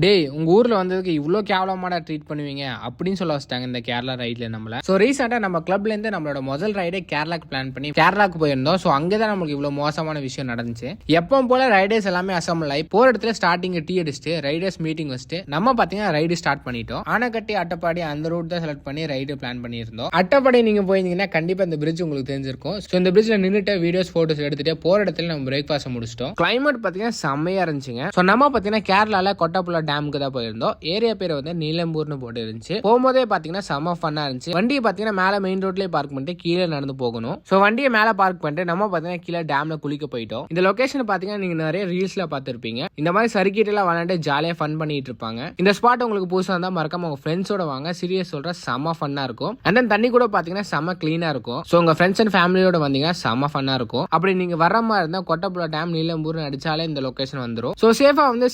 டேய் உங்க ஊர்ல வந்ததுக்கு இவ்வளோ கேவலமாடா ட்ரீட் பண்ணுவீங்க அப்படின்னு சொல்ல வச்சிட்டாங்க இந்த கேரளா ரைட்ல நம்மள. ஸோ ரீசெண்டா நம்ம கிளப்ல இருந்து நம்மளோட முதல் ரைடே கேரளாக்கு பிளான் பண்ணி கேரளாக்கு போயிருந்தோம். ஸோ அங்கதான் நமக்கு இவ்வளவு மோசமான விஷயம் நடந்துச்சு. எப்பவும் போல ரைடர்ஸ் எல்லாமே அசம்பிள் ஆகி போற இடத்துல ஸ்டார்டிங் டீ அடிச்சுட்டு ரைடர்ஸ் மீட்டிங் வச்சுட்டு நம்ம பாத்தீங்கன்னா ரைடு ஸ்டார்ட் பண்ணிட்டோம். ஆனைக்கட்டி அட்டப்பாடி அந்த ரூட் தான் செலக்ட் பண்ணி ரைடு பிளான் பண்ணியிருந்தோம். அட்டப்பாடி நீங்க போயிருந்தீங்கன்னா கண்டிப்பா இந்த பிரிட்ஜ் உங்களுக்கு தெரிஞ்சிருக்கும். ஸோ இந்த பிரிட்ஜ்ல நின்றுட்டு வீடியோஸ் போட்டோஸ் எடுத்துட்டு போற இடத்துல நம்ம பிரேக்ஃபாஸ்ட் முடிச்சிட்டோம். கிளைமேட் பாத்தீங்கன்னா செம்மையா இருந்துச்சுங்க. ஸோ நம்ம பாத்தீங்கன்னா கேரளால கொட்டாப்புலா டேமுக்கு தான் போயிருந்தோம். ஏரியா பேர் வந்து நீலம்பூர்னு போட்டு இருந்துச்சு. போகும்போதே பாத்தீங்கன்னா செம்ம ஃபன்னா இருந்துச்சு. வண்டியை பாத்தீங்கன்னா மேல மெயின் ரோட்லயே பார்க் பண்ணிட்டு கீழே நடந்து போகணும். சோ வண்டியை மேல பார்க் பண்ணிட்டு நம்ம பாத்தீங்கன்னா கீழே டேம்ல குளிக்க போயிட்டோம். இந்த லொகேஷன் பாத்தீங்கன்னா நீங்க நிறைய ரீல்ஸ்ல பாத்துருப்பீங்க. இந்த மாதிரி சர்க்கிட் எல்லாம் விளையாண்டு ஜாலியா ஃபன் பண்ணிட்டு இருப்பாங்க. இந்த ஸ்பாட் உங்களுக்கு புதுசா இருந்தா மறக்காம உங்க ஃப்ரெண்ட்ஸோட வாங்க. சீரியஸ் சொல்ற செம்ம ஃபன்னா இருக்கும். அண்ட் தென் தண்ணி கூட பாத்தீங்கன்னா செம்ம கிளீனா இருக்கும். சோ உங்க ஃப்ரெண்ட்ஸ் அண்ட் ஃபேமிலியோட வந்தீங்கன்னா செம்ம ஃபன்னா இருக்கும். அப்படி நீங்க வர்ற மாதிரி இருந்தா கொட்டப்புழா டேம் நீலம்பூர்னு அடிச்சாலே இந்த லொகேஷன் வந்துடும். சோ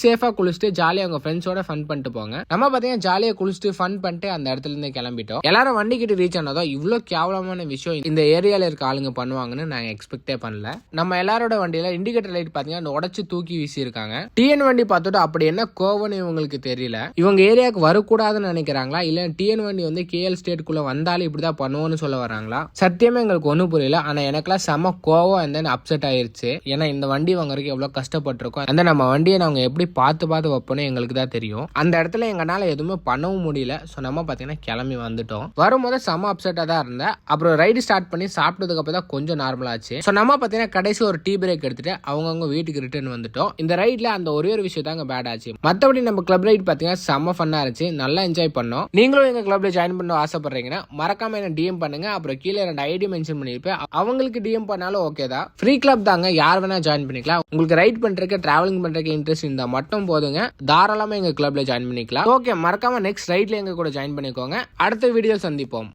சேஃபா குளிச்சுட்டு ஜாலியா உங்க ஃப்ரெண்ட்ஸோட ஃபன் பண்ணிட்டு போங்க. நம்ம பாத்தீங்கன்னா ஜாலியா குளிச்சுட்டு ஃபன் பண்ணிட்டு அந்த இடத்துல இருந்து கிளம்பிட்டோம். எல்லாரும் வண்டி கிட்ட ரீச் ஆனதோ இவ்வளவு கேவலமான விஷயம் இந்த ஏரியால இருக்க ஆளுங்க பண்ணுவாங்கன்னு நாங்க எக்ஸ்பெக்டே பண்ணல. நம்ம எல்லாரோட வண்டியில இண்டிகேட்டர் லைட் பாத்தீங்கன்னா உடச்சு தூக்கி வீசி இருக்காங்க. டிஎன் வண்டி பார்த்துட்டு அப்படி என்ன கோவம்னு இவங்களுக்கு தெரியல. இவங்க ஏரியாவுக்கு வரக்கூடாதுன்னு நினைக்கிறாங்களா இல்ல டிஎன் வண்டி வந்து கேஎல் ஸ்டேட்குள்ள வந்தாலும் இப்படிதான் பண்ணுவோம்னு சொல்ல வராங்களா? சத்தியமே எங்களுக்கு ஒண்ணும் புரியல. ஆனா எனக்குலாம் செம கோவம் and then அப்செட் ஆயிருச்சு. ஏன்னா இந்த வண்டி வாங்குறதுக்கு எவ்வளவு கஷ்டப்பட்டிருக்கோம். அந்த நம்ம வண்டியை நாங்க எப்படி பார்த்து வைப்போம்னு எங்களுக்கு தான் தெரியும். அந்த இடத்துல எங்கனால எதுவுமே பண்ணவும் முடியல. ஸோ நம்ம பார்த்தீங்கன்னா கிளம்பி வந்துட்டோம். வரும்போது செம்ம அப்செட்டாக தான் இருந்தேன். அப்புறம் ரைடு ஸ்டார்ட் பண்ணி சாப்பிட்டதுக்கு அப்புறம் தான் கொஞ்சம் நார்மலாச்சு. ஸோ நம்ம பார்த்தீங்கன்னா கடைசி ஒரு டீ பிரேக் எடுத்துட்டு அவங்கவுங்க வீட்டுக்கு ரிட்டர்ன் வந்துட்டோம். இந்த ரைட்ல அந்த ஒரே ஒரு விஷயம் தாங்க பேட் ஆச்சு. மற்றபடி நம்ம கிளப் ரைட் பார்த்தீங்கன்னா செம்ம ஃபன்னா இருந்துச்சு. நல்லா என்ஜாய் பண்ணோம். நீங்களும் எங்க கிளப்ல ஜாயின் பண்ண ஆசைப்படுறீங்கன்னா மறக்காம என்ன டிஎம் பண்ணுங்க. அப்புறம் கீழே 2 ஐடி மென்ஷன் பண்ணிருப்பேன். அவங்களுக்கு டிஎம் பண்ணாலும் ஓகே தான். ஃப்ரீ கிளப் தாங்க, யார் வேணா ஜாயின் பண்ணிக்கலாம். உங்களுக்கு ரைட் பண்றதுக்கு டிராவலிங் பண்றதுக்கு இன்ட்ரெஸ்ட் இருந்தா மட்டும் போதுங்க. தாராளமா எங்க கிளப்ல ஜாயின் பண்ணிக்கலாம். ஓகே, மறக்காம நெக்ஸ்ட் ரைட்ல எங்க கூட ஜாயின் பண்ணிக்கோங்க. அடுத்த வீடியோ சந்திப்போம்.